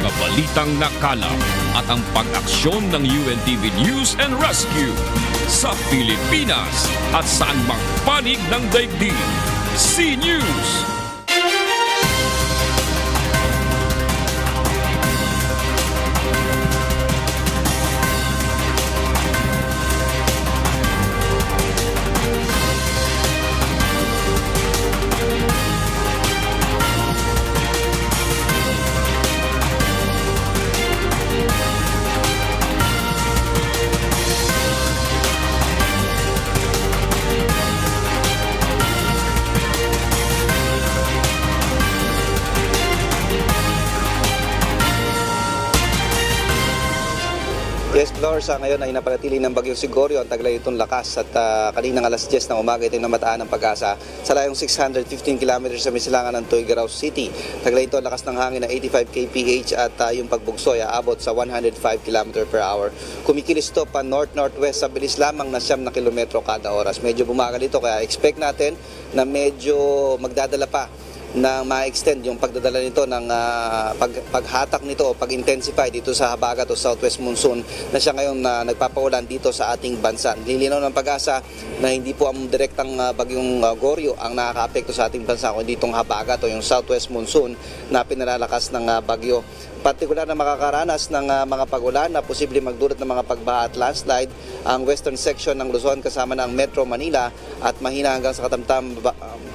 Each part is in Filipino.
mga balitang nakalap at ang pag-aksyon ng UNTV News and Rescue sa Pilipinas at saan mang panig ng daigdig. C-News! Yes, Flor, sa ngayon ay napanatili ng bagyong Sigoryo ang taglay itong lakas at kaninang alas 10 ng umaga ito namataan ng Pag-asa sa layong 615 km sa misilangan ng Tuguegarao City. Taglay ito lakas ng hangin na 85 kph at yung pagbugso ay aabot sa 105 km per hour. Kumikilos ito pa north-northwest sa bilis lamang na 9 na kilometro kada oras. Medyo bumagal ito kaya expect natin na medyo magdadala pa na ma-extend yung pagdadala nito ng paghatak nito o pag-intensify dito sa habagat o southwest monsoon na siya ngayon nagpapaulan dito sa ating bansa. Nilinaw ng Pag-asa na hindi po ang direktang bagyong Goryo ang nakaka-apekto sa ating bansa kundi itong habagat o yung southwest monsoon na pinalalakas ng bagyo. Partikular na makakaranas ng mga pag-ulan na posible magdulot ng mga pagbaha at landslide ang western section ng Luzon kasama ng Metro Manila at mahina hanggang sa katamtam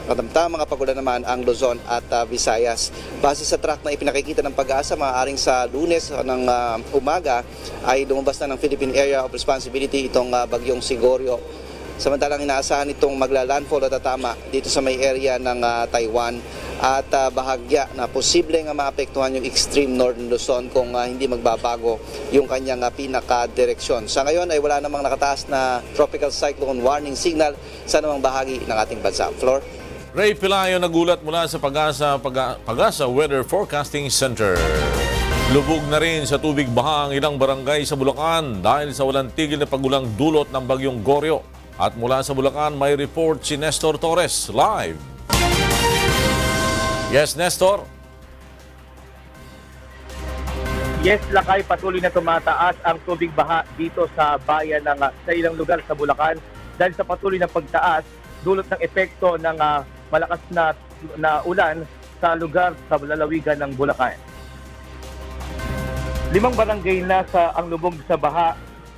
mga pag-ulan naman ang Luzon at Visayas. Base sa track na ipinakikita ng Pag-asa, maaaring sa Lunes ng umaga ay lumabas na ng Philippine Area of Responsibility itong bagyong Sigoryo. Samantalang inaasahan itong magla-landfall at tatama dito sa may area ng Taiwan at bahagya na posibleng maapektuhan yung extreme northern Luzon kung hindi magbabago yung kanyang pinakadireksyon. Sa ngayon ay wala namang nakataas na tropical cyclone warning signal sa namang bahagi ng ating bansa. Flor? Ray Pilayo nagulat mula sa Pag-asa Weather Forecasting Center. Lubog na rin sa tubig baha ang ilang barangay sa Bulacan dahil sa walang tigil na pagulang dulot ng bagyong Goryo. At mula sa Bulacan may report si Nestor Torres live. Yes, Nestor. Yes, Lakay, patuloy na tumataas ang tubig baha dito sa bayan ng sa ilang lugar sa Bulacan dahil sa patuloy na pagtaas dulot ng epekto ng malakas na ulan sa lugar sa lalawigan ng Bulacan. 5 barangay na ang lubog sa baha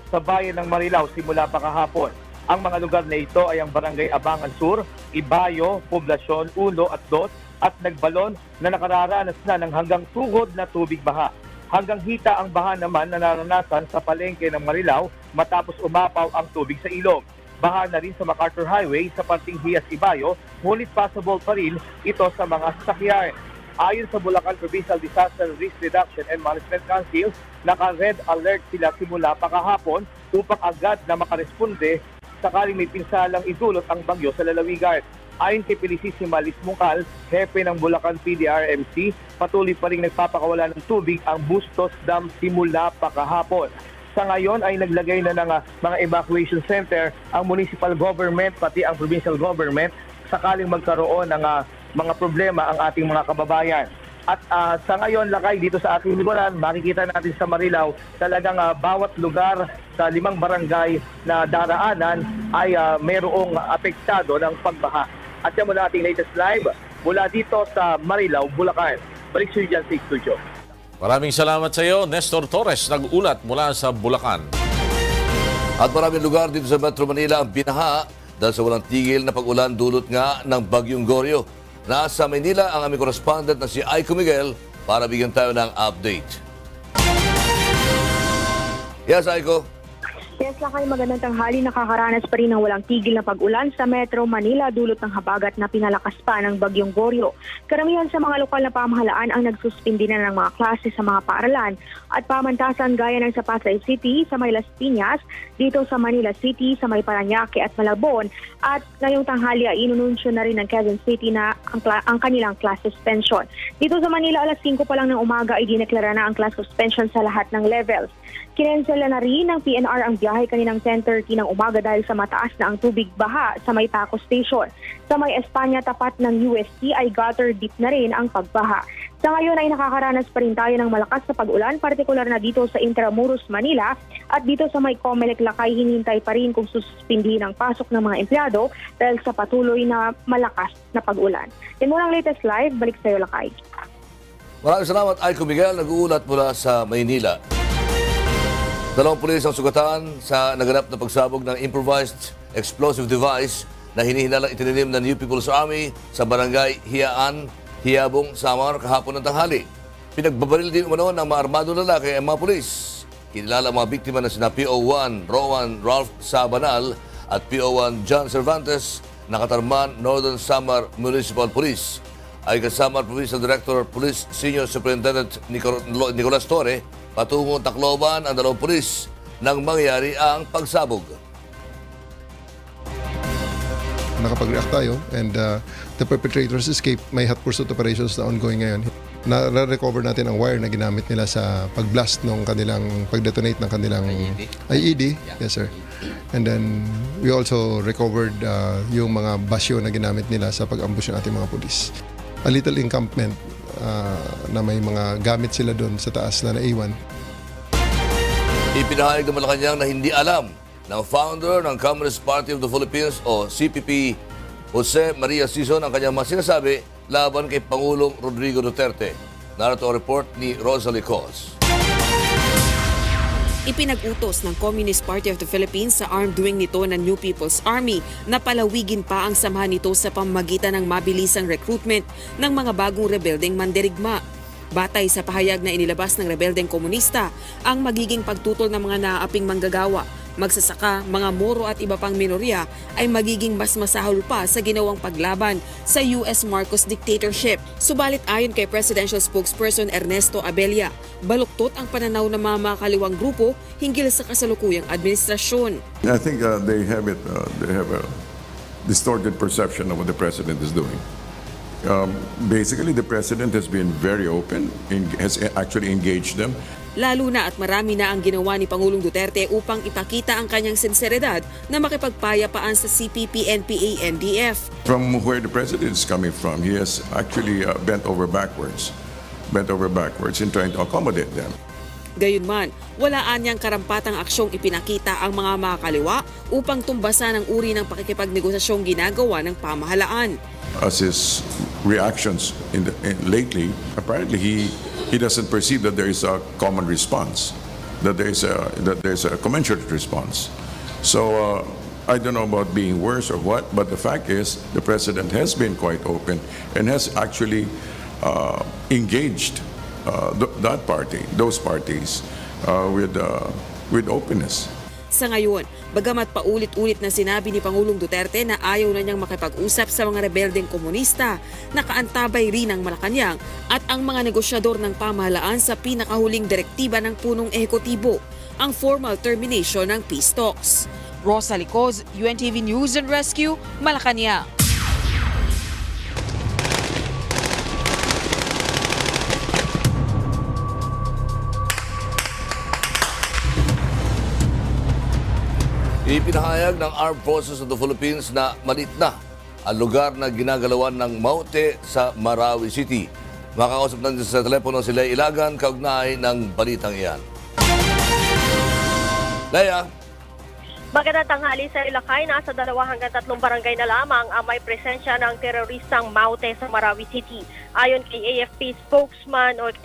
sa bayan ng Marilao simula pa kahapon. Ang mga lugar na ito ay ang Barangay Abangan Sur, Ibayo, Poblasyon 1 at 2 at Nagbalon na nakararanas na ng hanggang tuhod na tubig baha. Hanggang hita ang baha naman na naranasan sa palengke ng Marilao matapos umapaw ang tubig sa ilog. Baha na rin sa MacArthur Highway sa parting Hias-Ibayo, ngunit possible pa rin ito sa mga sasakyan. Ayon sa Bulacan Provincial Disaster Risk Reduction and Management Council, naka-red alert sila simula pa kahapon upang agad na makaresponde sakaling may pinsalang idulot ang bagyo sa lalawigan. Ayon kay Felicissima Lismungkal, hepe ng Bulacan PDRMC, patuloy pa rin nagpapakawala ng tubig ang Bustos Dam simula pa kahapon. Sa ngayon ay naglagay na ng mga evacuation center ang municipal government pati ang provincial government sakaling magkaroon ng mga problema ang ating mga kababayan. At sa ngayon, Lakay, dito sa ating likuran, makikita natin sa Marilao, talagang bawat lugar sa 5 barangay na daraanan ay mayroong apektado ng pagbaha. At yan muna ating latest live mula dito sa Marilao, Bulacan. Balik sa dyan sa studio. Maraming salamat sa iyo, Nestor Torres, nag-ulat mula sa Bulacan. At maraming lugar dito sa Metro Manila ang binaha dahil sa walang tigil na pag-ulan dulot nga ng bagyong Goryo. Nasa Manila ang aming correspondent na si Aiko Miguel para bigyan tayo ng update. Yes, Aiko. Yes, Lakay, magandang tanghali. Nakakaranas pa rin ng walang tigil na pag-ulan sa Metro Manila dulot ng habagat na pinalakas pa ng bagyong Goryo. Karamihan sa mga lokal na pamahalaan ang nagsuspindi na ng mga klase sa mga paaralan at pamantasan gaya ng sa Pasay City, sa May Las Piñas, dito sa Manila City, sa May Parañaque at Malabon. At ngayong tanghali ay inununsyo na rin ng Quezon City na ang kanilang class suspension. Dito sa Manila, alas 5 pa lang ng umaga ay dineklara na ang class suspension sa lahat ng levels. Kinensela na rin ng PNR ang biyahe kaninang 10:30 ng umaga dahil sa mataas na ang tubig baha sa May Paco Station. Sa May Espanya tapat ng UST ay gutter deep na rin ang pagbaha. Sa ngayon ay nakakaranas pa rin tayo ng malakas na pag-ulan, partikular na dito sa Intramuros, Manila, at dito sa may Comelec, Lakay, hinihintay pa rin kung suspindihin ang pasok ng mga empleyado dahil sa patuloy na malakas na pag-ulan. Yan muna ang latest live, balik sa iyo, Lakay. Maraming salamat, Aiko Miguel, nag-uulat mula sa Maynila. 2 pulis ang sugatan sa naganap na pagsabog ng improvised explosive device na hinihinalang itininim ng New People's Army sa barangay Hiaan, Hiabong, Samar kahapon ng tanghali. Pinagbabaril din umano ng mga armadong lalaki ang mga pulis. Kinilala ang mga biktima na sina PO1 Rowan Ralph Sabanal at PO1 John Cervantes na Katarman Northern Samar Municipal Police. Ay kasama Provincial Director Police Senior Superintendent Nicolas Torre patungong Tacloban ang 2 pulis nang mangyari ang pagsabog. Nakapag-react tayo and the perpetrators escaped. May hot pursuit operations na ongoing ngayon. Na-recover natin ang wire na ginamit nila sa pag-blast ng kanilang, pag-detonate ng kanilang IED. Yes, sir. And then we also recovered yung mga basyo na ginamit nila sa pag-ambush ng ating mga pulis. A little encampment na may mga gamit sila doon sa taas na naiwan. Ipinahayag ng Malacanang na hindi alam ng founder ng Communist Party of the Philippines o CPP, Jose Maria Sison, ang kanyang mga sinasabi laban kay Pangulong Rodrigo Duterte. Narito ang report ni Rosalie Cos. Ipinag-utos ng Communist Party of the Philippines sa armed wing nito ng New People's Army na palawigin pa ang samahan nito sa pamamagitan ng mabilisang recruitment ng mga bagong rebeldeng mandirigma. Batay sa pahayag na inilabas ng rebeldeng komunista, ang magiging pagtutol ng mga naaaping manggagawa, magsasaka, mga Moro at iba pang minorya ay magiging mas masahol pa sa ginawang paglaban sa US Marcos dictatorship. Subalit ayon kay Presidential Spokesperson Ernesto Abella, baluktot ang pananaw ng mga makakaliwang grupo hinggil sa kasalukuyang administrasyon. I think they have a distorted perception of what the president is doing. Basically, the president has been very open, has actually engaged them. Lalo na at marami na ang ginawa ni Pangulong Duterte upang ipakita ang kanyang sinseridad na makipagpayapaan sa CPP, NPA, NDF. From where the president is coming from, he has actually bent over backwards in trying to accommodate them. Gayunman, walaan niyang karampatang aksyong ipinakita ang mga makakaliwa upang tumbasan ang uri ng pakikipagnegosasyong ginagawa ng pamahalaan. As his reactions lately, apparently he doesn't perceive that there is a common response, that there is a commensurate response. So I don't know about being worse or what, but the fact is the president has been quite open and has actually engaged those parties with openness. Sa ngayon, bagamat paulit-ulit na sinabi ni Pangulong Duterte na ayaw na niyang makipag-usap sa mga rebeldeng komunista, nakaantabay rin ang Malacanang at ang mga negosyador ng pamahalaan sa pinakahuling direktiba ng punong ehekutibo, ang formal termination ng peace talks. Rosalie Cos, UNTV News and Rescue, Malacanang. Ipinahayag ng Armed Forces of the Philippines na malit na ang lugar na ginagalawan ng Maute sa Marawi City. Makakausap natin sa telepono si Leia Ilagan kaugnay ng balitang iyan. Leia. Magandang tanghali sa Ilacay. Nasa 2 hanggang 3 barangay na lamang ang may presensya ng teroristang Maute sa Marawi City. Ayon kay AFP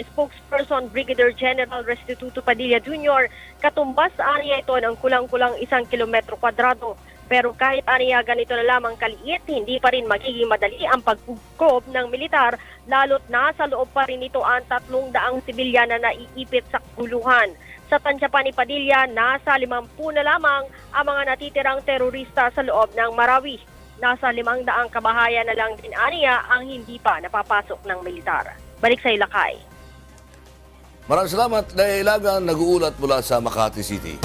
spokesperson Brigadier General Restituto Padilla Jr., katumbas area ito ng kulang-kulang 1 kilometro kwadrado. Pero kahit area ganito na lamang kaliit, hindi pa rin magiging madali ang pagkukob ng militar, lalo't nasa loob pa rin ito ang 300 sibilyan na naiipit sa guluhan. Sa tansya pa ni Padilla, nasa 50 na lamang ang mga natitirang terorista sa loob ng Marawi. Nasa 500 kabahayan na lang din aniya ang hindi pa napapasok ng militar. Balik sa Ilacay. Maraming salamat, Leia Ilagan, nag-uulat mula sa Makati City.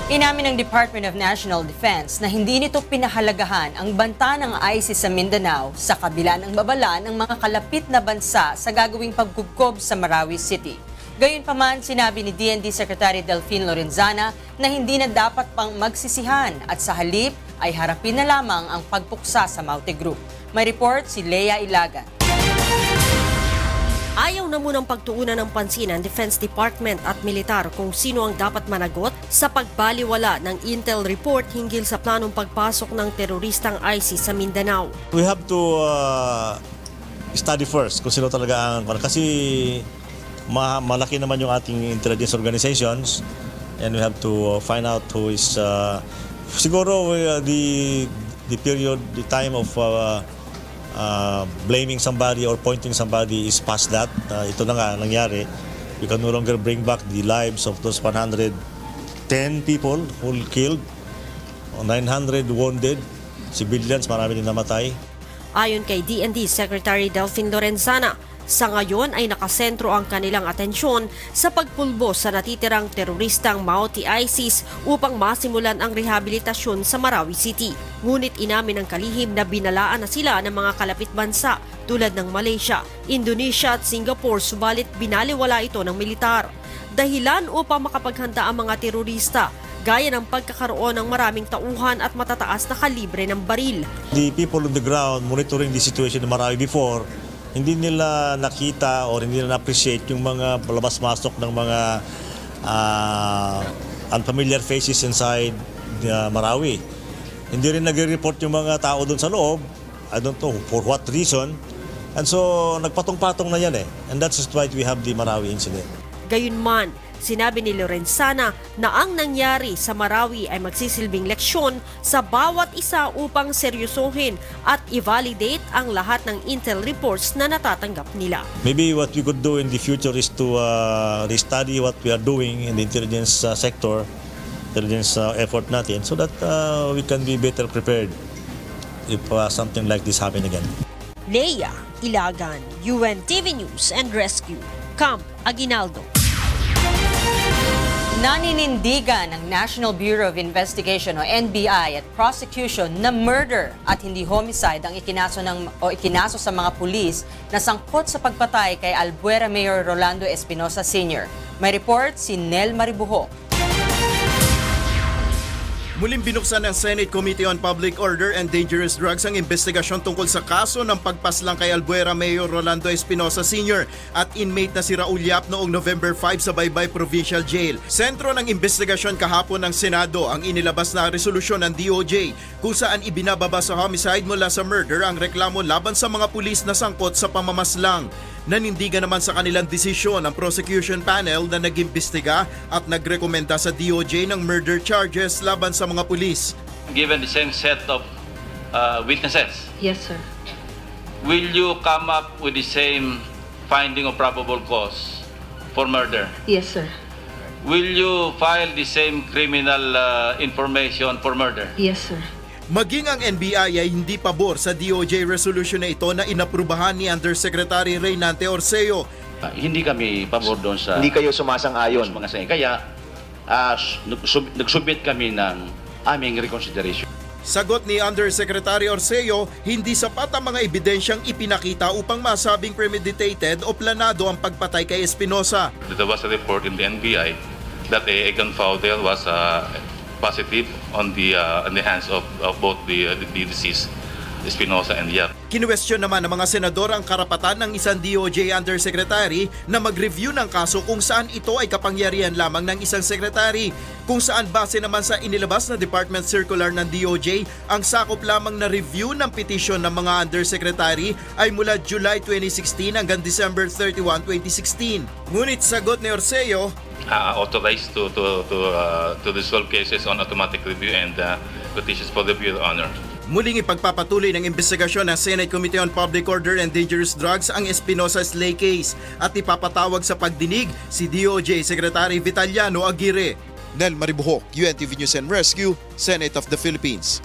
Inamin ng Department of National Defense na hindi nito pinahalagahan ang banta ng ISIS sa Mindanao sa kabila ng babala ng mga kalapit na bansa sa gagawing pagkubkob sa Marawi City. Gayunpaman, sinabi ni DND Secretary Delfin Lorenzana na hindi na dapat pang magsisihan at sa halip ay harapin na lamang ang pagpuksa sa Maute Group. May report si Leia Ilagan. na munang pagtuunan ng pansin ng Defense Department at militar kung sino ang dapat managot sa pagbaliwala ng intel report hinggil sa planong pagpasok ng teroristang ISIS sa Mindanao. We have to study first kung sino talaga ang... Kasi malaki naman yung ating intelligence organizations and we have to find out who is... siguro the period, the time of blaming somebody or pointing somebody is past that. Ito na nga nangyari. We can no longer bring back the lives of those 110 people who killed, 900 wounded, civilians, marami din namatay. Ayon kay DND Secretary Delfin Lorenzana, sa ngayon ay nakasentro ang kanilang atensyon sa pagpulbo sa natitirang teroristang Mauti ISIS upang masimulan ang rehabilitasyon sa Marawi City. Ngunit inamin ng kalihim na binalaan na sila ng mga kalapit bansa tulad ng Malaysia, Indonesia at Singapore, subalit binaliwala ito ng militar. Dahilan upang makapaghanda ang mga terorista, gaya ng pagkakaroon ng maraming tauhan at matataas na kalibre ng baril. The people on the ground monitoring the situation in Marawi before, hindi nila nakita o hindi nila na-appreciate yung mga labas-masok ng mga unfamiliar faces inside Marawi. Hindi rin nag-report yung mga tao doon sa loob. I don't know for what reason. And so, nagpatong-patong na yan eh. And that's why we have the Marawi incident. Gayunman, sinabi ni Lorenzana na ang nangyari sa Marawi ay magsisilbing leksyon sa bawat isa upang seryosohin at i-validate ang lahat ng intel reports na natatanggap nila. Maybe what we could do in the future is to restudy what we are doing in the intelligence sector, intelligence effort natin, so that we can be better prepared if something like this happen again. Leia Ilagan, UNTV News and Rescue, Camp Aguinaldo. Naninindigan ng National Bureau of Investigation o NBI at prosecution na murder at hindi homicide ang ikinaso sa mga pulis na sangkot sa pagpatay kay Albuera Mayor Rolando Espinosa Sr. May report si Nel Maribuho. Muling binuksan ng Senate Committee on Public Order and Dangerous Drugs ang investigasyon tungkol sa kaso ng pagpaslang kay Albuera Mayor Rolando Espinosa Sr. at inmate na si Raul Yap noong November 5 sa Baybay Provincial Jail. Sentro ng investigasyon kahapon ng Senado ang inilabas na resolusyon ng DOJ kung saan ibinababa sa homicide mula sa murder ang reklamo laban sa mga pulis na sangkot sa pamamaslang. Nanindigan naman sa kanilang desisyon ang prosecution panel na nag-imbestiga at nagrekomenda sa DOJ ng murder charges laban sa mga pulis. Given the same set of witnesses, yes, sir. Will you come up with the same finding of probable cause for murder? Yes, sir. Will you file the same criminal information for murder? Yes, sir. Maging ang NBI ay hindi pabor sa DOJ resolution na ito na inaprubahan ni Undersecretary Reynante Orseo. Hindi kami pabor doon sa... Hindi kayo sumasang-ayon. Kaya nagsubmit kami ng aming reconsideration. Sagot ni Undersecretary Orseo, hindi sapat ang mga ebidensyang ipinakita upang masabing premeditated o planado ang pagpatay kay Espinosa. There was a report in the NBI that a gunpowder was positive on the hands of both the deceased, Espinosa and Yap. Kinuwestiyon naman ng mga senador ang karapatan ng isang DOJ Undersecretary na mag-review ng kaso kung saan ito ay kapangyarihan lamang ng isang sekretary. Kung saan base naman sa inilabas na Department Circular ng DOJ, ang sakop lamang na review ng petisyon ng mga Undersecretary ay mula July 2016 hanggang December 31, 2016. Ngunit sagot ni Orseo, authorized to resolve cases on automatic review and petitions for review, Your Honor. Muling ipagpapatuloy ng investigasyon ng Senate Committee on Public Order and Dangerous Drugs ang Espinosa Slay case at ipapatawag sa pagdinig si DOJ Secretary Vitaliano Aguirre. Nel Maribuho, UNTV News and Rescue, Senate of the Philippines.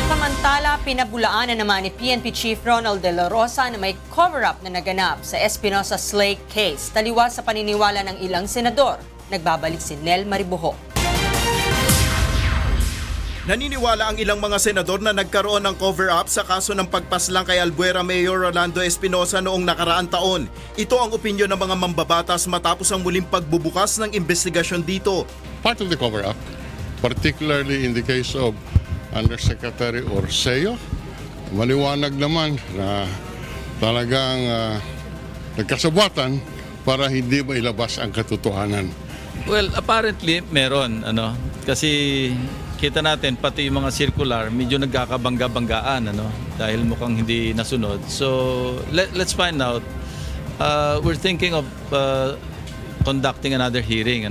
Samantala, pinabulaan na naman ni PNP Chief Ronald De La Rosa na may cover-up na naganap sa Espinosa Slay case. Taliwas sa paniniwala ng ilang senador. Nagbabalik si Nel Maribuho. Naniniwala ang ilang mga senador na nagkaroon ng cover-up sa kaso ng pagpaslang kay Albuera Mayor Rolando Espinosa noong nakaraang taon. Ito ang opinyon ng mga mambabatas matapos ang muling pagbubukas ng investigasyon dito. Part of the cover-up, particularly in the case of Undersecretary Orseo, maliwanag naman na talagang nagkasabwatan para hindi mailabas ang katotohanan. Well, apparently meron, kasi kita natin pati yung mga circular medyo nagkakabangga-banggaan, dahil mukhang hindi nasunod. So let's find out. We're thinking of conducting another hearing.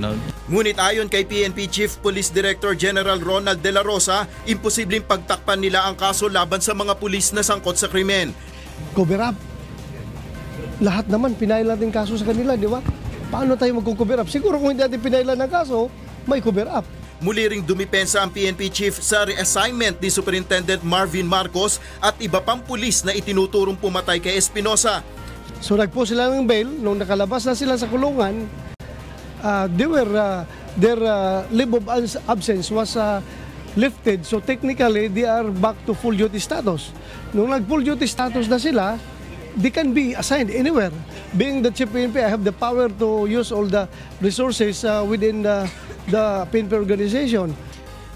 Ngunit ayon kay PNP Chief Police Director General Ronald De La Rosa, imposibleng pagtakpan nila ang kaso laban sa mga pulis na sangkot sa krimen. Cover up. Lahat naman pinailan din kaso sa kanila, di ba? Paano tayo mag-cover up? Siguro kung hindi natin pinailan ng kaso, may cover up. Muli ring dumipensa ang PNP Chief sa reassignment ni Superintendent Marvin Marcos at iba pang pulis na itinuturong pumatay kay Espinosa. So nagpo sila ng bail, nung nakalabas na sila sa kulungan, their leave of absence was lifted. So technically, they are back to full duty status. Nung nag-full duty status na sila, they can be assigned anywhere. Being the Chief PNP, I have the power to use all the resources within the PNP organization.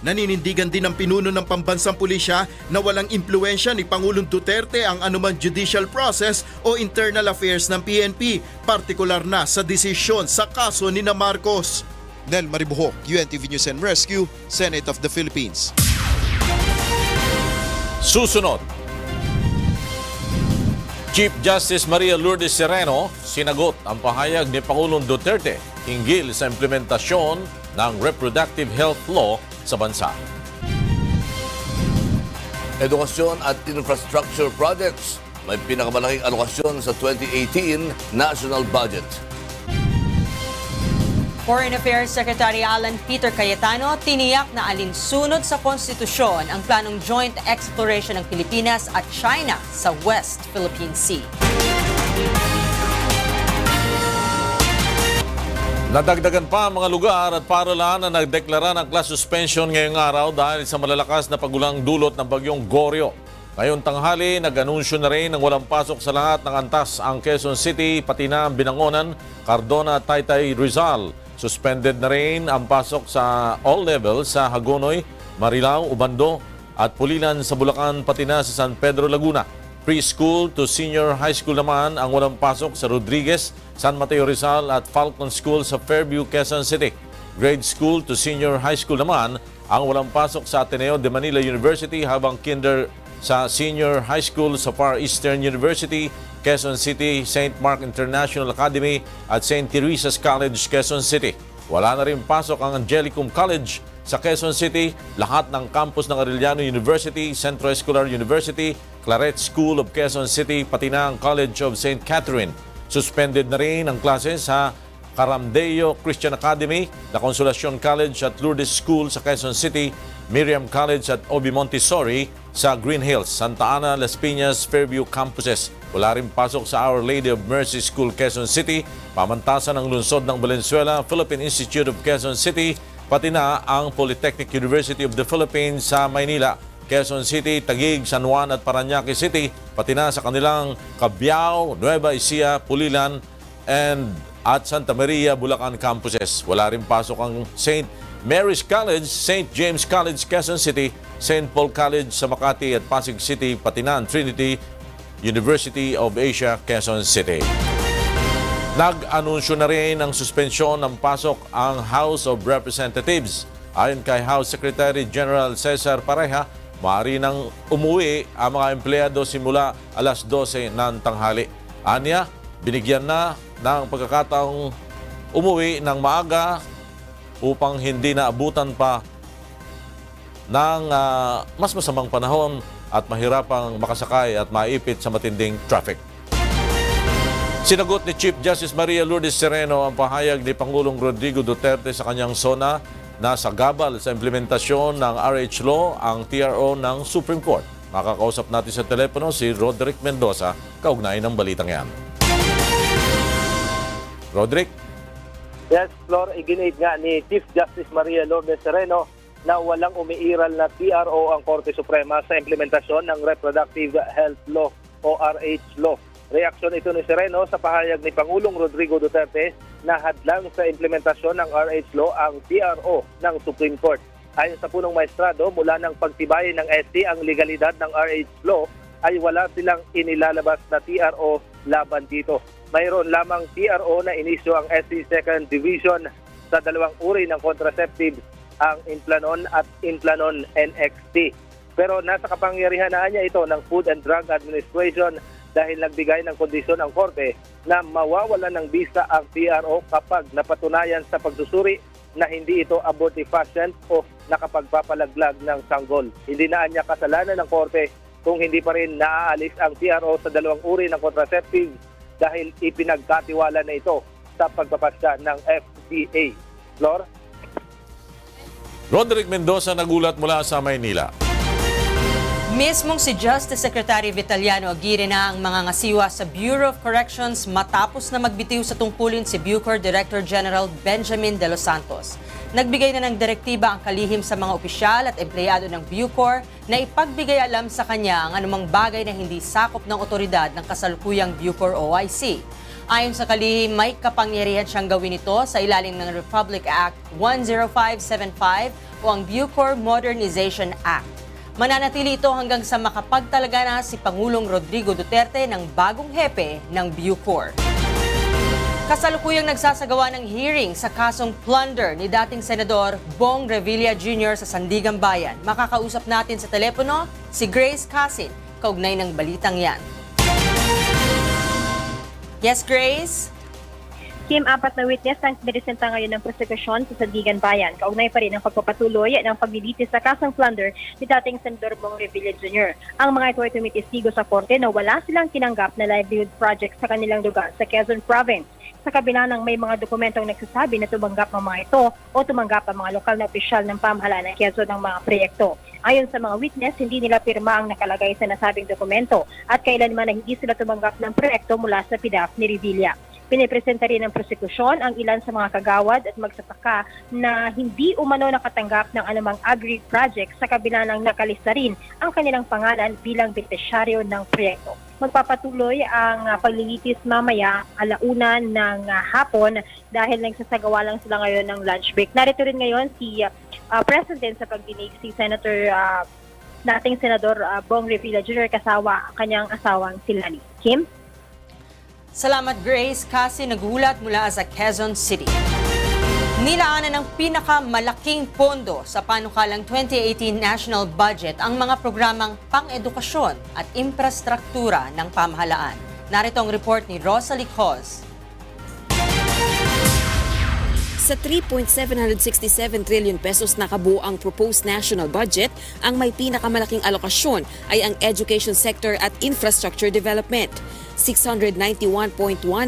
Naninindigan din ng pinuno ng pambansang pulisya na walang impluensya ni Pangulong Duterte ang anumang judicial process o internal affairs ng PNP, partikular na sa desisyon sa kaso ni Marcos. Nel Maribuhok, UNTV News and Rescue, Senate of the Philippines. Susunod, Chief Justice Maria Lourdes Sereno sinagot ang pahayag ni Pangulong Duterte hinggil sa implementasyon ng reproductive health law sa bansa. Edukasyon at infrastructure projects. May pinakamalaking alokasyon sa 2018 national budget. Foreign Affairs Secretary Alan Peter Cayetano tiniyak na alinsunod sa konstitusyon ang planong joint exploration ng Pilipinas at China sa West Philippine Sea. Nadagdagan pa ang mga lugar at paralan na nagdeklara ng class suspension ngayong araw dahil sa malalakas na pagulang dulot ng bagyong Goryo. Ngayon tanghali, nag-anunsyo na rin ng walang pasok sa lahat ng antas ang Quezon City, pati na ang Binangonan, Cardona, Taytay, Rizal. Suspended na rin ang pasok sa all levels sa Hagonoy, Marilao, Ubando at Pulilan sa Bulacan, pati na sa San Pedro, Laguna. Preschool to senior high school naman ang walang pasok sa Rodriguez, San Mateo, Rizal at Falcon School sa Fairview, Quezon City. Grade school to senior high school naman ang walang pasok sa Ateneo de Manila University, habang kinder sa senior high school sa Far Eastern University, Quezon City, St. Mark International Academy at St. Teresa's College, Quezon City. Wala na rin pasok ang Angelicum College sa Quezon City, lahat ng campus ng Arellano University, Centro Escolar University, Claret School of Quezon City, pati na ang College of St. Catherine. Suspended na rin ang klase sa Caramdeo Christian Academy, La Consolacion College at Lourdes School sa Quezon City, Miriam College at Obi Montessori sa Green Hills, Santa Ana, Las Piñas, Fairview campuses. Wala rin pasok sa Our Lady of Mercy School, Quezon City, pamantasan ng lungsod ng Valenzuela, Philippine Institute of Quezon City, pati na ang Polytechnic University of the Philippines sa Maynila, Quezon City, Taguig, San Juan at Parañaque City, pati na sa kanilang Cabiao, Nueva Ecija, Pulilan, at Santa Maria, Bulacan campuses. Wala rin pasok ang St. Mary's College, St. James College, Quezon City, St. Paul College sa Makati at Pasig City, pati na ang Trinity University of Asia, Quezon City. Nag-anunsyo na rin ng suspensyon ng pasok ang House of Representatives. Ayon kay House Secretary General Cesar Pareja, maaari nang umuwi ang mga empleyado simula alas 12 ng tanghali. Anya, binigyan na ng pagkakataong umuwi ng maaga upang hindi naabutan pa ng mas masamang panahon at mahirapang makasakay at maipit sa matinding traffic. Sinagot ni Chief Justice Maria Lourdes Sereno ang pahayag ni Pangulong Rodrigo Duterte sa kanyang SONA na sagabal sa implementasyon ng RH Law ang TRO ng Supreme Court. Makakausap natin sa telepono si Roderick Mendoza, kaugnay ng balitang yan. Roderick? Yes, Flor, iginid nga ni Chief Justice Maria Lourdes Sereno na walang umiiral na TRO ang Korte Suprema sa implementasyon ng Reproductive Health Law o RH Law. Reaksyon ito ni Sereno sa pahayag ni Pangulong Rodrigo Duterte na hadlang sa implementasyon ng RH Law ang TRO ng Supreme Court. Ayon sa punong maestrado, mula ng pagtibayin ng SC ang legalidad ng RH Law, ay wala silang inilalabas na TRO laban dito. Mayroon lamang TRO na inisyo ang SC 2nd Division sa dalawang uri ng contraceptives, ang Implanon at Implanon NXT. Pero nasa kapangyarihan na niya ito ng Food and Drug Administration dahil nagbigay ng kondisyon ang korte na mawawalan ng bisa ang TRO kapag napatunayan sa pagsusuri na hindi ito abortifacient o nakapagpapalaglag ng sanggol. Hindi na niya kasalanan ng korte kung hindi pa rin naaalis ang TRO sa dalawang uri ng contraceptives dahil ipinagkatiwala na ito sa pagpapasya ng FDA. Flor? Roderick Mendoza nagulat mula sa Maynila. Mismong si Justice Secretary Vitaliano Aguirre na ang mga ngasiwa sa Bureau of Corrections matapos na magbitiw sa tungkulin si Bucor Director General Benjamin De Los Santos. Nagbigay na ng direktiba ang kalihim sa mga opisyal at empleyado ng Bucor na ipagbigay alam sa kanya ang anumang bagay na hindi sakop ng otoridad ng kasalukuyang Bucor OIC. Ayon sa kalihim, may kapangyarihan siyang gawin ito sa ilalim ng Republic Act 10575 o ang Bucor Modernization Act. Mananatili ito hanggang sa makapagtalaga na si Pangulong Rodrigo Duterte ng bagong hepe ng Bucor. Kasalukuyang nagsasagawa ng hearing sa kasong plunder ni dating Senador Bong Revilla Jr. sa Sandigan Bayan. Makakausap natin sa telepono si Grace Casin, kaugnay ng balitang yan. Yes, Grace? Kim, 4 na witness ang niresenta ngayon ng prosekusyon sa Sandigan Bayan. Kaugnay pa rin ang pagpapatuloy ng paglilitis sa kasong plunder ni dating Senador Bong Revilla Jr. Ang mga ito ay tumitestigo sa korte na wala silang tinanggap na livelihood project sa kanilang lugar sa Quezon Province. Sa kabila ng may mga dokumentong nagsasabi na tumanggap ang mga ito o tumanggap ang mga lokal na opisyal ng pamahalaan ng Quezon ng mga proyekto. Ayon sa mga witness, hindi nila pirma ang nakalagay sa nasabing dokumento at kailanman na hindi sila tumanggap ng proyekto mula sa PDAF ni Revilla. Pinipresenta rin ng prosekusyon ang ilan sa mga kagawad at magsasaka na hindi umano nakatanggap ng anumang agri-project sa kabila ng nakalista rin ang kanilang pangalan bilang benepisyaryo ng proyekto. Magpapatuloy ang paglilitis mamaya 1:00 ng hapon dahil nagsasagawa lang sila ngayon ng lunch break. Narito rin ngayon si President sa pagdinig si Senator dating Senador Bong Revilla Jr. kasama kanyang asawang si Lani. Kim? Salamat, Grace. Kasi nagulat mula sa Quezon City. Nilaanan ng pinakamalaking pondo sa panukalang 2018 national budget ang mga programang pang-edukasyon at infrastruktura ng pamahalaan. Narito ang report ni Rosalie Cos. Sa 3.767 trillion pesos na kabuo ang proposed national budget, ang may pinakamalaking alokasyon ay ang education sector at infrastructure development. 691.1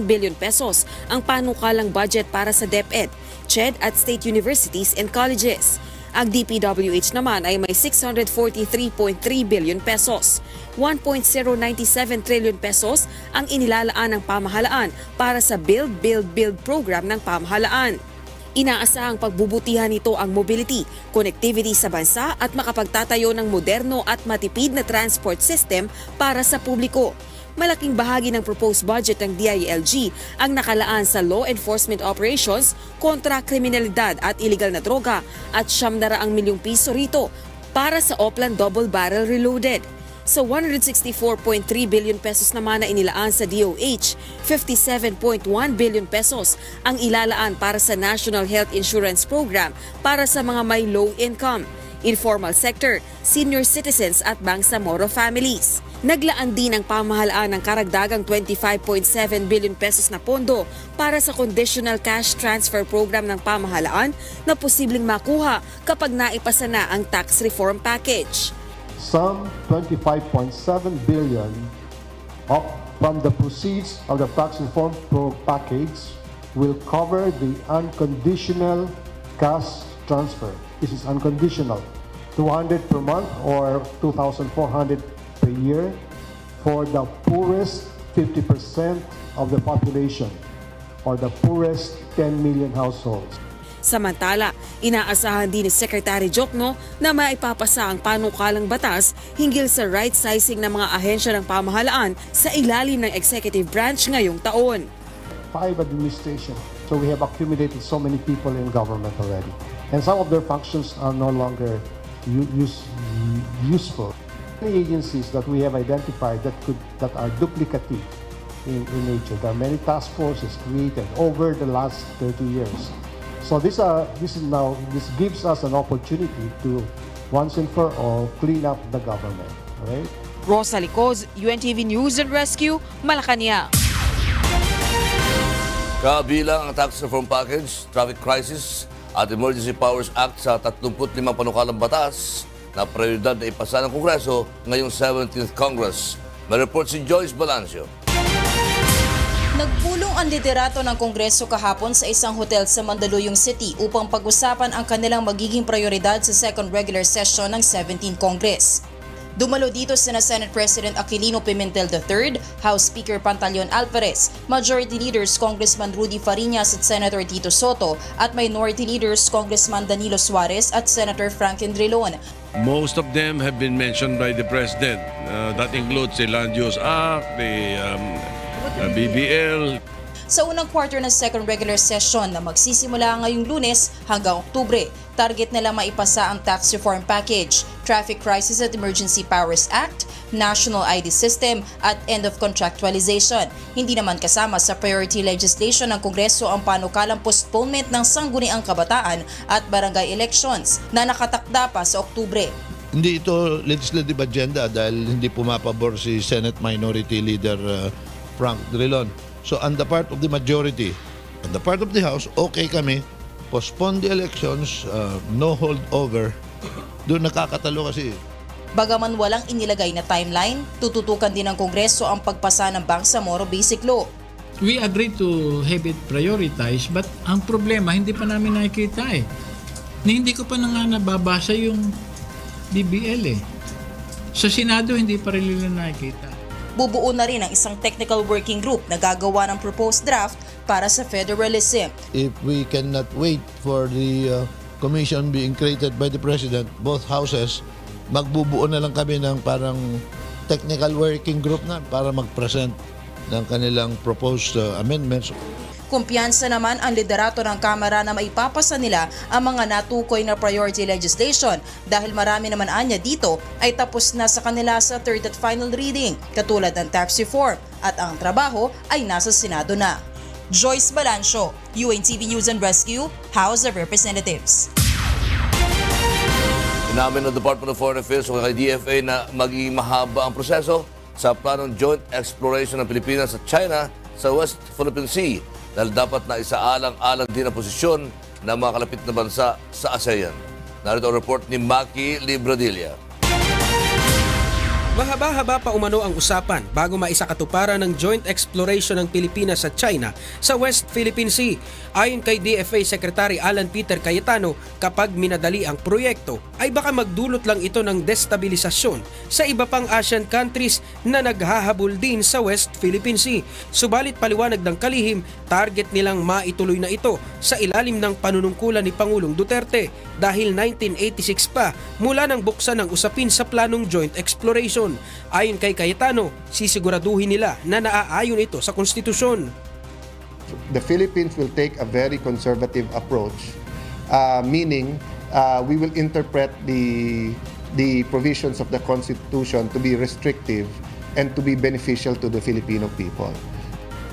billion pesos ang panukalang budget para sa DepEd, CHED at state universities and colleges. Ang DPWH naman ay may 643.3 billion pesos. 1.097 trillion pesos ang inilalaan ng pamahalaan para sa Build, Build, Build program ng pamahalaan. Inaasahang pagbubutihan nito ang mobility, connectivity sa bansa at makapagtatayo ng moderno at matipid na transport system para sa publiko. Malaking bahagi ng proposed budget ng DILG ang nakalaan sa law enforcement operations kontra kriminalidad at illegal na droga at 700 milyong piso rito para sa Oplan Double Barrel Reloaded. Sa 164.3 billion pesos naman na inilaan sa DOH, 57.1 billion pesos ang ilalaan para sa National Health Insurance Program para sa mga may low income, informal sector, senior citizens at bangsamoro families. Naglaan din ang pamahalaan ng karagdagang 25.7 billion pesos na pondo para sa conditional cash transfer program ng pamahalaan na posibleng makuha kapag naipasa na ang tax reform package. Some 25.7 billion from the proceeds of the tax reform package will cover the unconditional cash transfer. This is unconditional. 200 per month or 2,400 per year for the poorest 50% of the population or the poorest 10 million households. Samantala, inaasahan din ni Secretary Jokno na maipapasa ang panukalang batas hinggil sa right sizing ng mga ahensya ng pamahalaan sa ilalim ng executive branch ngayong taon. 5 administration, so we have accumulated so many people in government already. And some of their functions are no longer useful. Many agencies that we have identified that are duplicative in nature. There are many task forces created over the last 30 years. So this gives us an opportunity to once and for all clean up the government. All right? Rosa Licoz, UNTV News and Rescue, Malacanang. Kabilang ang tax reform package, traffic crisis at Emergency Powers Act sa 35 panukalang batas na prioridad na ipasa ng Kongreso ngayong 17th Congress. May report si Joyce Balancio. Nagpulong ang liderato ng Kongreso kahapon sa isang hotel sa Mandaluyong City upang pag-usapan ang kanilang magiging prioridad sa second regular session ng 17th Congress. Dumalo dito sina Senate President Aquilino Pimentel III, House Speaker Pantaleon Alvarez, Majority Leaders Congressman Rudy Fariñas at Senator Tito Soto, at Minority Leaders Congressman Danilo Suarez at Senator Franklin Drilon. Most of them have been mentioned by the President. That includes the Land Use Act, the BBL. Sa unang quarter ng second regular session na magsisimula ngayong Lunes hanggang Oktubre, target nila maipasa ang tax reform package, traffic crisis at Emergency Powers Act, national ID system at end of contractualization. Hindi naman kasama sa priority legislation ng Kongreso ang panukalang postponement ng sangguniang kabataan at barangay elections na nakatakda pa sa Oktubre. Hindi ito legislative agenda dahil hindi pumapabor si Senate Minority Leader Frank Drilon. So on the part of the majority, on the part of the House, okay kami, postpone the elections, no holdover. Doon nakakatalo kasi. Bagaman walang inilagay na timeline, tututukan din ng Kongreso ang pagpasa ng Bangsamoro Basic Law. We agreed to have it prioritized, but ang problema, hindi pa namin nakikita eh. Hindi ko pa na nga nababasa yung BBL eh. Sa Senado, hindi pa rin nila nakikita. Bubuo na rin ang isang technical working group na gagawa ng proposed draft para sa federalism. If we cannot wait for the commission being created by the President, both houses, magbubuo na lang kami ng parang technical working group na para mag-present ng kanilang proposed amendments. Kumpiyansa naman ang liderato ng Kamara na maipapasa nila ang mga natukoy na priority legislation dahil marami naman anya dito ay tapos na sa kanila sa third at final reading, katulad ng tax reform, at ang trabaho ay nasa Senado na. Joyce Balancio, UNTV News and Rescue, House of Representatives. Inamin ng Department of Foreign Affairs o kay DFA na magiging mahaba ang proseso sa planong joint exploration ng Pilipinas at China sa West Philippine Sea dahil dapat na isaalang-alang din ang posisyon ng mga kalapit na bansa sa ASEAN. Narito ang report ni Maki Libradilla. Mahaba-haba pa umano ang usapan bago maisakatuparan ng joint exploration ng Pilipinas at China sa West Philippine Sea. Ayon kay DFA Secretary Alan Peter Cayetano, kapag minadali ang proyekto ay baka magdulot lang ito ng destabilisasyon sa iba pang Asian countries na naghahabol din sa West Philippine Sea. Subalit paliwanag ng kalihim, target nilang maituloy na ito sa ilalim ng panunungkulan ni Pangulong Duterte dahil 1986 pa mula nang buksan ang usapin sa planong joint exploration. Ayon kay Cayetano, sisiguraduhin nila na naaayon ito sa konstitusyon. The Philippines will take a very conservative approach, meaning we will interpret the provisions of the Constitution to be restrictive and to be beneficial to the Filipino people.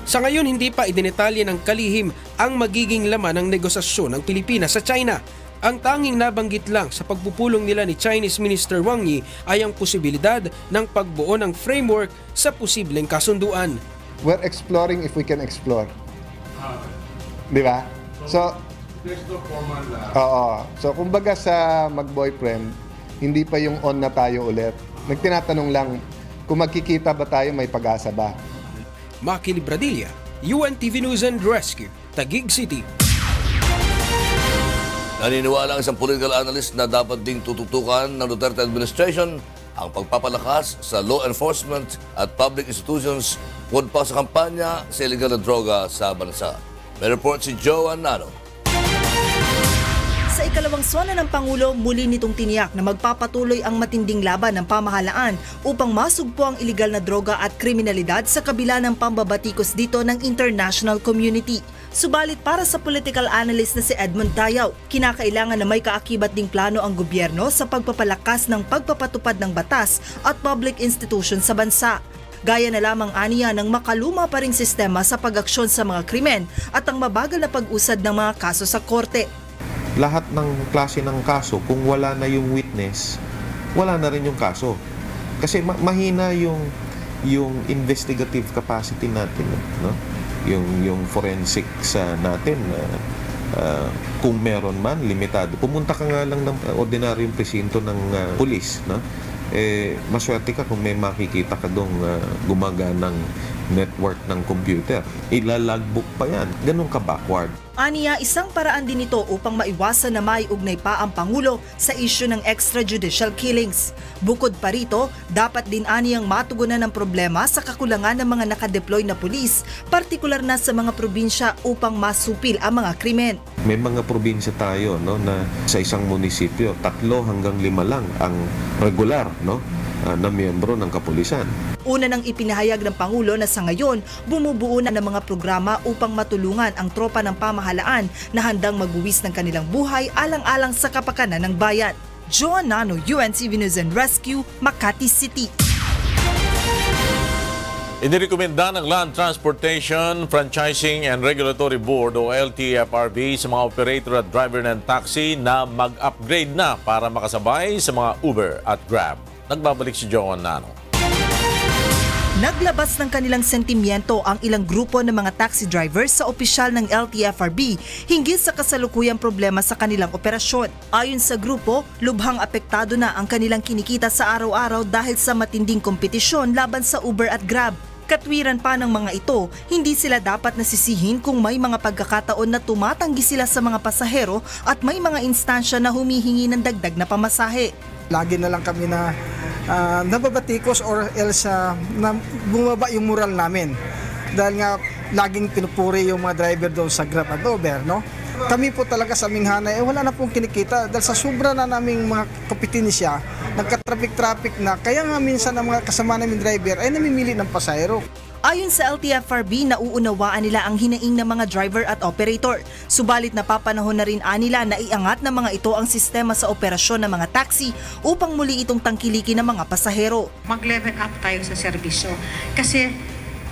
Sa ngayon, hindi pa idinetalye ng kalihim ang magiging laman ng negosasyon ng Pilipinas sa China. Ang tanging nabanggit lang sa pagpupulong nila ni Chinese Minister Wang Yi ay ang posibilidad ng pagbuo ng framework sa posibleng kasunduan. We're exploring if we can explore. Di ba? So, So, kumbaga sa mag-boyfriend, hindi pa yung on na tayo ulit. Nagtinatanong lang, kung magkikita ba tayo, may pag-asa ba? Maki Libradilla, UNTV News and Rescue, Taguig City. Naniniwala ang isang political analyst na dapat ding tututukan ng Duterte administration ang pagpapalakas sa law enforcement at public institutions bukod pa sa kampanya sa illegal na droga sa bansa. May report si Joan Nano. Sa ikalawang sona ng Pangulo, muli nitong tiniyak na magpapatuloy ang matinding laban ng pamahalaan upang masugpo ang iligal na droga at kriminalidad sa kabila ng pambabatikos dito ng international community. Subalit para sa political analyst na si Edmund Tayaw, kinakailangan na may kaakibat ding plano ang gobyerno sa pagpapalakas ng pagpapatupad ng batas at public institution sa bansa. Gaya na lamang aniya ng makaluma pa ring sistema sa pag-aksyon sa mga krimen at ang mabagal na pag-usad ng mga kaso sa korte. Lahat ng klase ng kaso, kung wala na yung witness, wala na rin yung kaso. Kasi mahina yung investigative capacity natin, no? Yung forensics natin, kung meron man, limitado. Pumunta ka nga lang ng ordinaryong presinto ng pulis, no? Maswerte ka kung may makikita ka doong gumaganang network ng computer. Ilalagbook pa yan. Ganun ka backward. Aniya, isang paraan din ito upang maiwasan na maiugnay pa ang Pangulo sa isyu ng extrajudicial killings. Bukod pa rito, dapat din aniyang matugunan ng problema sa kakulangan ng mga nakadeploy na pulis, partikular na sa mga probinsya upang masupil ang mga krimen. May mga probinsya tayo, no, na sa isang munisipyo, 3 hanggang 5 lang ang regular, no, na miyembro ng kapulisan. Una nang ipinahayag ng Pangulo na sa ngayon, bumubuo na ng mga programa upang matulungan ang tropa ng pamahalaan na handang magbuwis ng kanilang buhay alang-alang sa kapakanan ng bayan. Joan Nano, UNTV News and Rescue, Makati City. Inirekomenda ng Land Transportation, Franchising and Regulatory Board o LTFRB sa mga operator at driver ng taxi na mag-upgrade na para makasabay sa mga Uber at Grab. Nagbabalik si Joan Nano. Naglabas ng kanilang sentimiento ang ilang grupo ng mga taxi drivers sa opisyal ng LTFRB hinggil sa kasalukuyang problema sa kanilang operasyon. Ayon sa grupo, lubhang apektado na ang kanilang kinikita sa araw-araw dahil sa matinding kompetisyon laban sa Uber at Grab. Katwiran pa ng mga ito, hindi sila dapat nasisihin kung may mga pagkakataon na tumatanggi sila sa mga pasahero at may mga instansya na humihingi ng dagdag na pamasahe. Lagi na lang kami na nababatikos or else na bumaba yung moral namin. Dahil nga laging pinupuri yung mga driver doon sa Grab at Uber, no? Kami po talaga sa aming hanay, wala na pong kinikita dahil sa sobra na naming mga kompetensya, nagka-traffic na, kaya nga minsan ang mga kasama naming driver ay namimili ng pasahero. Ayon sa LTFRB, nauunawaan nila ang hinaing ng mga driver at operator. Subalit napapanahon na rin nila na iangat ng mga ito ang sistema sa operasyon ng mga taxi upang muli itong tangkilikin ng mga pasahero. Mag-level up tayo sa serbisyo kasi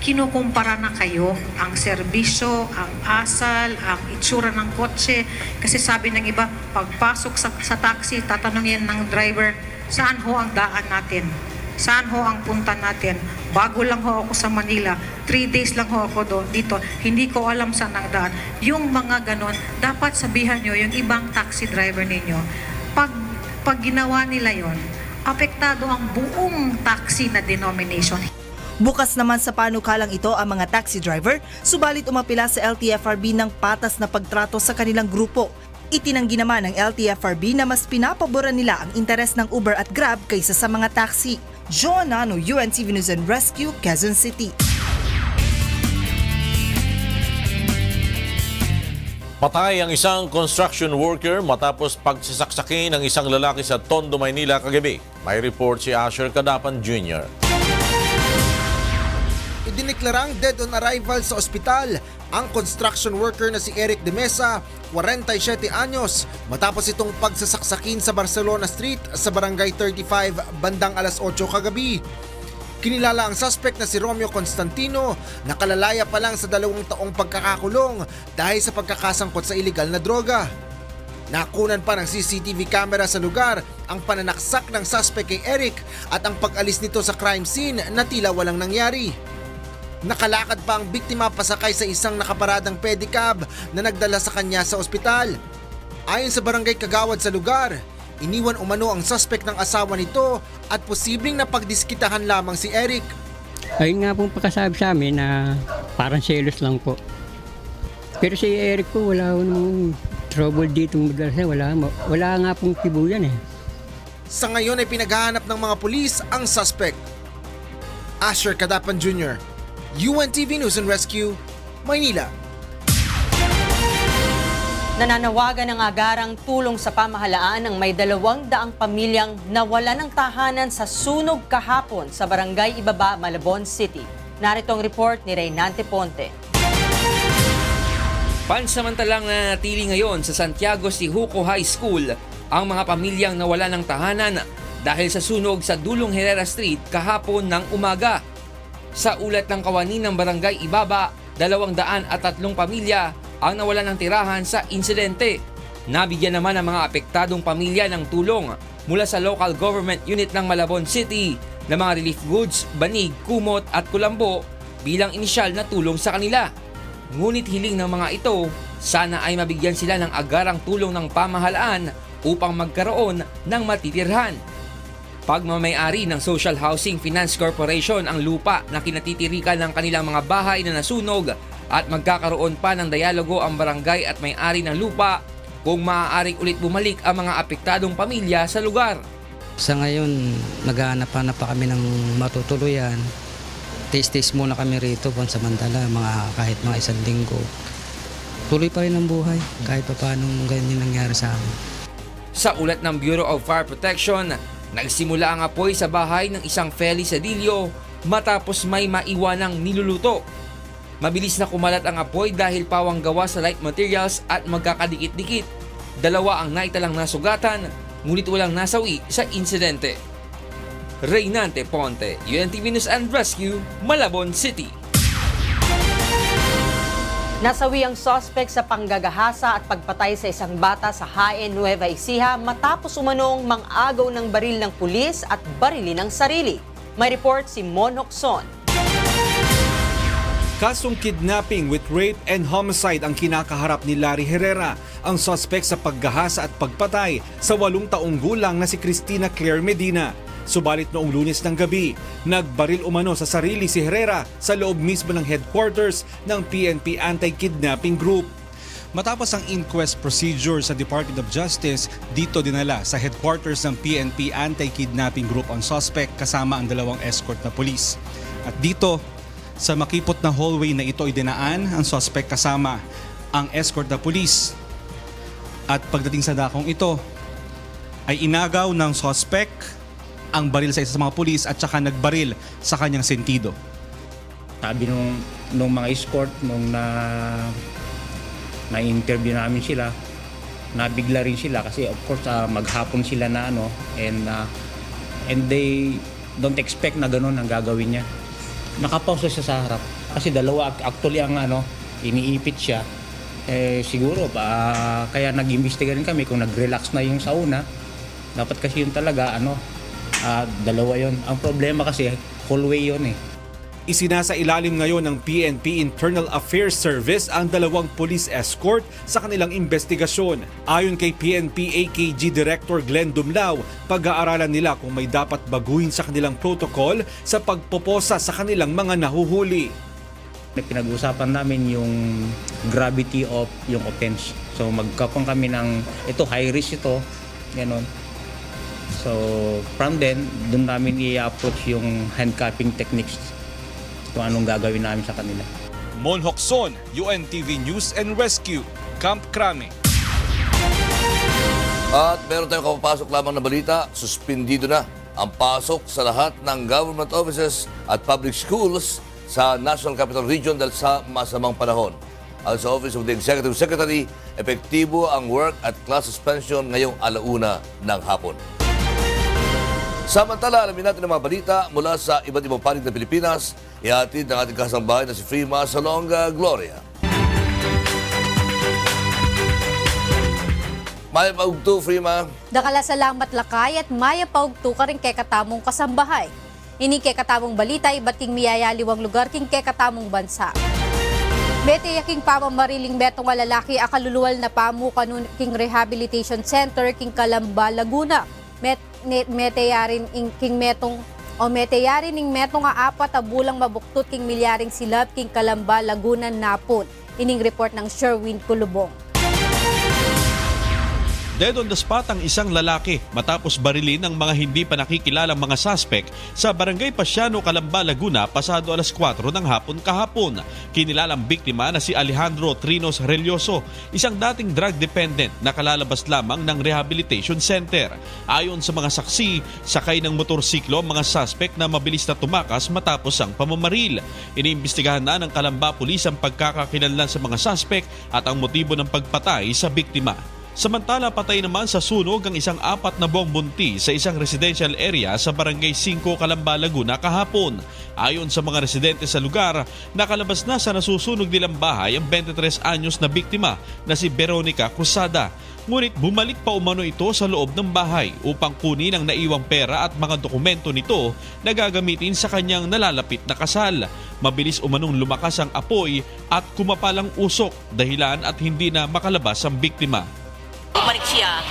kinukumpara na kayo ang serbisyo, ang asal, ang itsura ng kotse. Kasi sabi ng iba, pagpasok sa taxi, tatanungin ng driver, saan ho ang daan natin? Saan ho ang punta natin? Bago lang ho ako sa Manila, 3 days lang ho ako dito, hindi ko alam saan ang daan. Yung mga ganon, dapat sabihan nyo yung ibang taxi driver ninyo. Pag ginawa nila yon, apektado ang buong taxi na denomination. Bukas naman sa panukalang ito ang mga taxi driver, subalit umapila sa LTFRB ng patas na pagtrato sa kanilang grupo. Itinanggi naman ng LTFRB na mas pinapaboran nila ang interes ng Uber at Grab kaysa sa mga taxi. Joan Nano, UNTV News and Rescue, Quezon City. Patay ang isang construction worker matapos pagsasaksakin ng isang lalaki sa Tondo, Maynila kagabi. May report si Asher Cadapan Jr. Idineklarang dead on arrival sa ospital ang construction worker na si Eric De Mesa, 47 anyos, matapos itong pagsasaksakin sa Barcelona Street sa Barangay 35 bandang alas 8 kagabi. Kinilala ang suspect na si Romeo Constantino, nakalalaya pa lang sa 2 taong pagkakakulong dahil sa pagkakasangkot sa iligal na droga. Nakunan pa ng CCTV camera sa lugar ang pananaksak ng suspect kay Eric at ang pag-alis nito sa crime scene na tila walang nangyari. Nakalakad pa ang biktima pasakay sa isang nakaparadang pedicab na nagdala sa kanya sa ospital. Ayon sa barangay Kagawad sa lugar, iniwan umano ang suspect ng asawa nito at posibleng napagdiskitahan lamang si Eric. Ayun nga pong pagkasabi sa amin na parang selos lang po. Pero si Eric po wala namang trouble dito wala nga pong kibuyan eh. Sa ngayon ay pinaghahanap ng mga pulis ang suspect. Asher Cadapan Jr., UNTV News and Rescue, Maynila. Nananawagan ng agarang tulong sa pamahalaan ng may 200 pamilyang nawala ng tahanan sa sunog kahapon sa Barangay Ibaba, Malabon City. Narito ang report ni Reynante Ponte. Pansamantalang nanatili ngayon sa Santiago Sihuco High School ang mga pamilyang nawala ng tahanan dahil sa sunog sa Dulong Herrera Street kahapon ng umaga. Sa ulat ng kawani ng Barangay Ibaba, 203 pamilya ang nawalan ng tirahan sa insidente. Nabigyan naman ang mga apektadong pamilya ng tulong mula sa local government unit ng Malabon City na mga relief goods, banig, kumot at kulambo bilang inisyal na tulong sa kanila. Ngunit hiling ng mga ito, sana ay mabigyan sila ng agarang tulong ng pamahalaan upang magkaroon ng matitirhan. Pagmamayari ng Social Housing Finance Corporation ang lupa na kinatitirikan ng kanilang mga bahay na nasunog at magkakaroon pa ng dialogo ang barangay at may-ari ng lupa kung maaaring ulit bumalik ang mga apektadong pamilya sa lugar. Sa ngayon, naghahanap-hanap pa kami ng matutuluyan. Taste muna kami rito pansamantala, kahit mga 1 linggo. Tuloy pa rin ang buhay kahit pa paano ganyan nangyari sa amin. Sa ulat ng Bureau of Fire Protection, nagsimula ang apoy sa bahay ng isang Feli Sedillo matapos may maiwanang niluluto. Mabilis na kumalat ang apoy dahil pawang gawa sa light materials at magkakadikit-dikit. 2 ang naitalang nasugatan, ngunit walang nasawi sa insidente. Reynante Ponte, UNTV News and Rescue, Malabon City. Nasawi ang suspect sa panggagahasa at pagpatay sa isang bata sa Jaén, Nueva Ecija matapos umanong mang-agaw ng baril ng pulis at barili ng sarili. May report si Mon Hocson. Kasong kidnapping with rape and homicide ang kinakaharap ni Larry Herrera, ang suspect sa paggahasa at pagpatay sa 8 taong gulang na si Cristina Claire Medina. Subalit noong Lunes ng gabi, nagbaril umano sa sarili si Herrera sa loob mismo ng headquarters ng PNP Anti-Kidnapping Group. Matapos ang inquest procedure sa Department of Justice, dito dinala sa headquarters ng PNP Anti-Kidnapping Group ang suspect kasama ang 2 escort na pulis. At dito, sa makipot na hallway na ito idinaan ang suspect kasama ang escort na pulis. At pagdating sa dakong ito, ay inagaw ng suspect ang baril sa isa sa mga pulis at saka nagbaril sa kanyang sentido. Sabi nung mga escort, nung na-interview namin sila, nabigla rin sila kasi of course maghapon sila na and they don't expect na ganun ang gagawin niya. Nakapausa siya sa harap kasi 2 actually ang iniipit siya. Siguro kaya nag-imbestiga rin kami kung nag-relax na yung sa una. Dapat kasi yun talaga 2 yun. Ang problema kasi hallway yun Isinasa ilalim ngayon ng PNP Internal Affairs Service ang 2 police escort sa kanilang investigasyon. Ayon kay PNP AKG Director Glenn Dumlao, pag-aaralan nila kung may dapat baguhin sa kanilang protocol sa pagpoposa sa kanilang mga nahuhuli. Pinag-usapan namin yung gravity of yung offense. So magkapang kami ng ito high risk ito, ganon. So from then, doon namin i-approach yung handcuffing techniques kung anong gagawin namin sa kanila. Mon Hocson, UNTV News and Rescue, Camp Crame. At meron tayong kapapasok lamang na balita, suspindido na ang pasok sa lahat ng government offices at public schools sa National Capital Region dahil sa masamang panahon. At sa Office of the Executive Secretary, epektibo ang work at class suspension ngayong 1:00 ng hapon. Samantala, alamin natin ang mga balita mula sa iba't ibang panig ng Pilipinas. Ihatid ng ating kasambahay na si Frima Salonga Gloria. Maya paugto, Frima. Dakala salamat lakay at maya paugto ka rin kay katamong kasambahay. Ini kay katamong balita, iba't king miyayaliwang lugar king kay katamong bansa. Mete yaking pamamariling betong lalaki akaluluwal na pamu kanun king Rehabilitation Center king Calamba, Laguna. Meteyarin king metong nga 4 bulang mabuktot king milyaring silab king Calamba, Laguna, Napon. Ining report ng Sherwin Kulubong. Dead on the spot ang isang lalaki matapos barilin ng mga hindi pa nakikilalang mga suspect sa Barangay Pasiano, Calamba, Laguna pasado alas 4 ng hapon kahapon. Kinilalang biktima na si Alejandro Trinos Relioso, isang dating drug dependent na kalalabas lamang ng rehabilitation center. Ayon sa mga saksi, sakay ng motorsiklo ang mga suspect na mabilis na tumakas matapos ang pamamaril. Iniimbestigahan na ng Calamba Police ang pagkakakilanlan sa mga suspect at ang motibo ng pagpatay sa biktima. Samantala, patay naman sa sunog ang isang 4 na buwang bunti sa isang residential area sa Barangay 5, Calamba, Laguna kahapon. Ayon sa mga residente sa lugar, nakalabas na sa nasusunog nilang bahay ang 23 anyos na biktima na si Veronica Cruzada. Ngunit bumalik pa umano ito sa loob ng bahay upang kunin ang naiwang pera at mga dokumento nito na gagamitin sa kanyang nalalapit na kasal. Mabilis umanong lumakas ang apoy at kumapalang usok dahilan at hindi na makalabas ang biktima. Bumalik siya.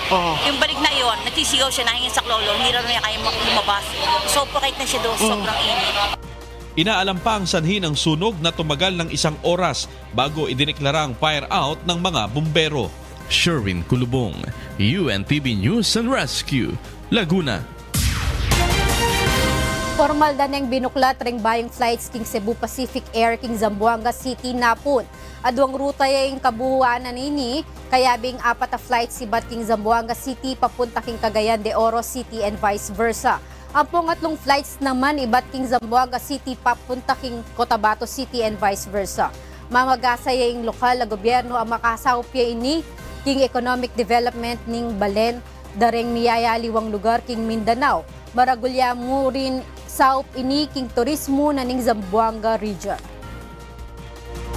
Yung balik na yon, nagsisigaw siya, nahingin sa klolo, hindi rin niya kaya lumabas. Suffocate na siya doon, sobrang init. Inaalam pa ang sanhi ng sunog na tumagal ng 1 oras bago idineklara ang fire out ng mga bumbero. Sherwin Kulubong, UNTV News and Rescue, Laguna. Formal na nang binuklat ring bayang flights king Cebu Pacific Air king Zamboanga City napun. Adwang ruta yung kabuuan na nini, kaya bing 4 na flights si Bat king Zamboanga City papunta king Cagayan de Oro City and vice versa. Ang pangatlong flights naman ibat king Zamboanga City papunta king Cotabato City and vice versa. Mamagasaya yung lokal na gobyerno ang makasawpya ini king economic development ning Balen, dareng niyayaliwang lugar king Mindanao. Maragulya mo rin saup ini king turismo na ning Zamboanga region.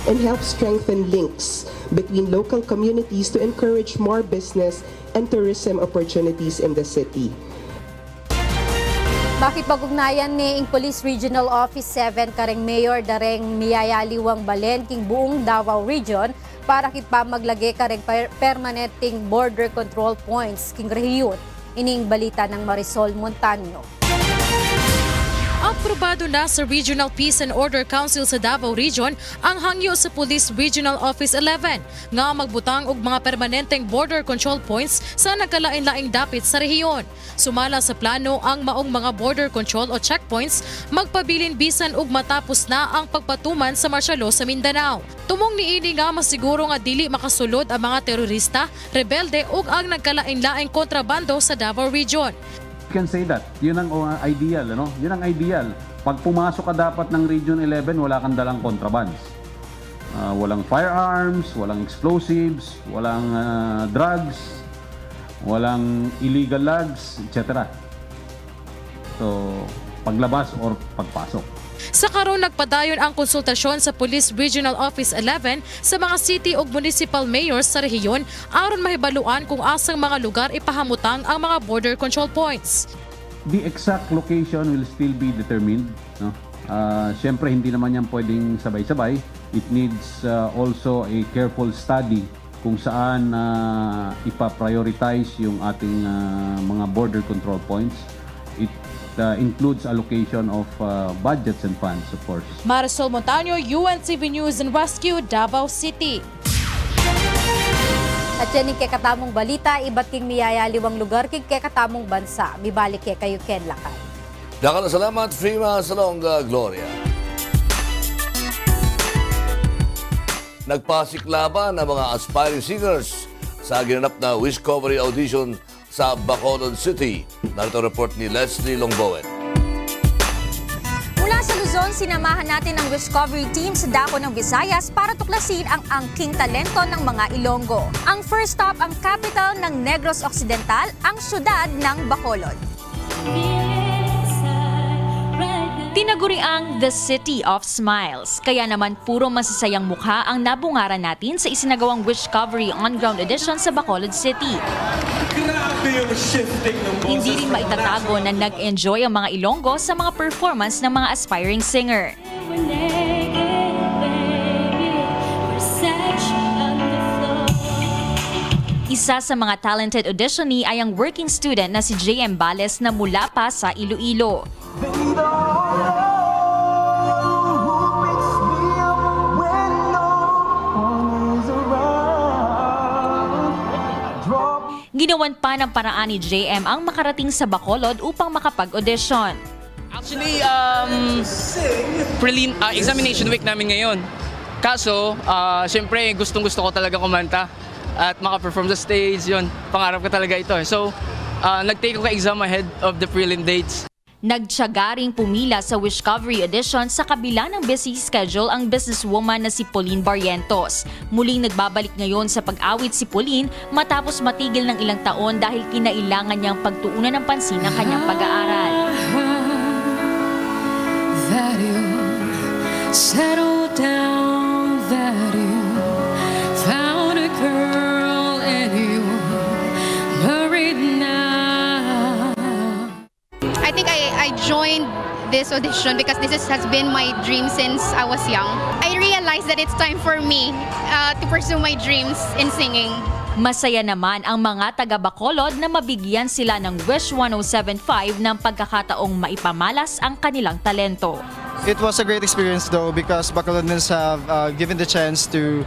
And help strengthen links between local communities to encourage more business and tourism opportunities in the city. Makipag-ugnayan ni ing Police Regional Office 7 kareng Mayor dareng miyayaliwang Balen king buong Davao Region para kipamaglagay kareng permanenteng border control points king rehiyon. Ining balita ng Marisol Montaño. Aprobado na sa Regional Peace and Order Council sa Davao Region ang hangyo sa Police Regional Office 11 nga magbutang og mga permanenteng border control points sa nagkalain-laing dapit sa rehiyon. Sumala sa plano ang maong mga border control o checkpoints magpabilin bisan og matapos na ang pagpatuman sa martial law sa Mindanao. Tumong niini nga masiguro nga dili makasulod ang mga terorista, rebelde ug ang nagkalain-laing kontrabando sa Davao Region. Can say that. Yun ang ideal, ano? Yun ang ideal. Pag pumasok ka dapat ng Region 11, wala kang dalang contrabands. Walang firearms, walang explosives, walang drugs, walang illegal logs, etc. So, paglabas or pagpasok. Sa karon nagpadayon ang konsultasyon sa Police Regional Office 11 sa mga city ug municipal mayors sa rehiyon aron mahibaluan kung asang mga lugar ipahamutang ang mga border control points. The exact location will still be determined. No? Siyempre hindi naman yan pwedeng sabay-sabay. It needs also a careful study kung saan ipa-prioritize yung ating mga border control points. It includes allocation of budgets and funds, of course. Marisol Montaño, UNTV News and Rescue, Davao City. At yan yung kekatamong balita, iba't king miyayaliwang lugar king kekatamong bansa. Mibalik kayo Ken Lakay. Dakan salamat, Frima Salonga Gloria. Nagpasiklaban ang mga aspiring singers sa ginanap na Discovery audition sa Bacolod City. Narito report ni Leslie Longbowen. Mula sa Luzon, sinamahan natin ang Discovery team sa dako ng Visayas para tuklasin ang angking talento ng mga Ilonggo. Ang first stop ang capital ng Negros Occidental, ang syudad ng Bacolod. Tinaguriang The City of Smiles. Kaya naman puro masasayang mukha ang nabungaran natin sa isinagawang Discovery On-Ground Edition sa Bacolod City. Hindi rin maitatago na nag-enjoy ang mga Ilonggo sa mga performance ng mga aspiring singer. Isa sa mga talented auditionee ay ang working student na si J.M. Bales na mula pa sa Iloilo. Ginawan pa ng paraan ni JM ang makarating sa Bacolod upang makapag-audition. Actually, examination week namin ngayon. Kaso, siyempre gustong-gusto ko talaga kumanta at maka-perform sa stage, yun. Pangarap ko talaga ito. So, nag-take ako exam ahead of the prelim dates. Nagtiyaga ring pumila sa Wishcovery audition sa kabila ng busy schedule ang businesswoman na si Pauline Barrientos. Muling nagbabalik ngayon sa pag-awit si Pauline matapos matigil ng ilang taon dahil kinailangan niyang pagtuunan ng pansin ang kanyang pag-aaral. That you settle down, that you found a girl and you married now. I think I joined this audition because this has been my dream since I was young. I realized that it's time for me to pursue my dreams in singing. Masaya naman ang mga taga-Bacolod na mabigyan sila ng Wish 1075 ng pagkakataong maipamalas ang kanilang talento. It was a great experience though because Bacolodans have given the chance to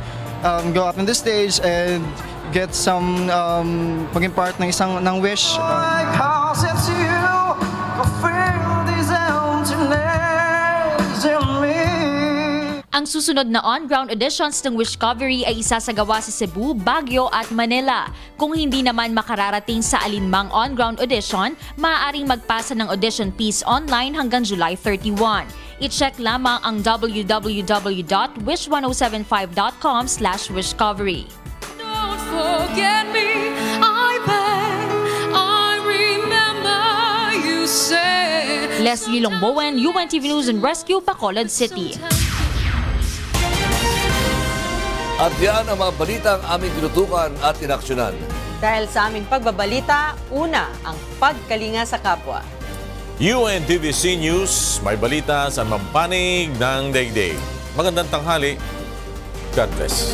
go up on the stage and get some maging part ng isang wish. Ang susunod na on-ground auditions ng Wishcovery ay isasagawa sa Cebu, Baguio at Manila. Kung hindi naman makararating sa alinmang on-ground audition, maaaring magpasa ng audition piece online hanggang July 31. I-check lamang ang www.wish1075.com/wishcovery. Don't forget me, I beg, I remember you said. Leslie Longbowen, UNTV News and Rescue, Bacolod City. At yan ang mga balitang aming tinutukan at inaksyonan. Dahil sa aming pagbabalita, una ang pagkalinga sa kapwa. UNTVC News, may balita sa mampanig ng daigdig. Magandang tanghali. God bless.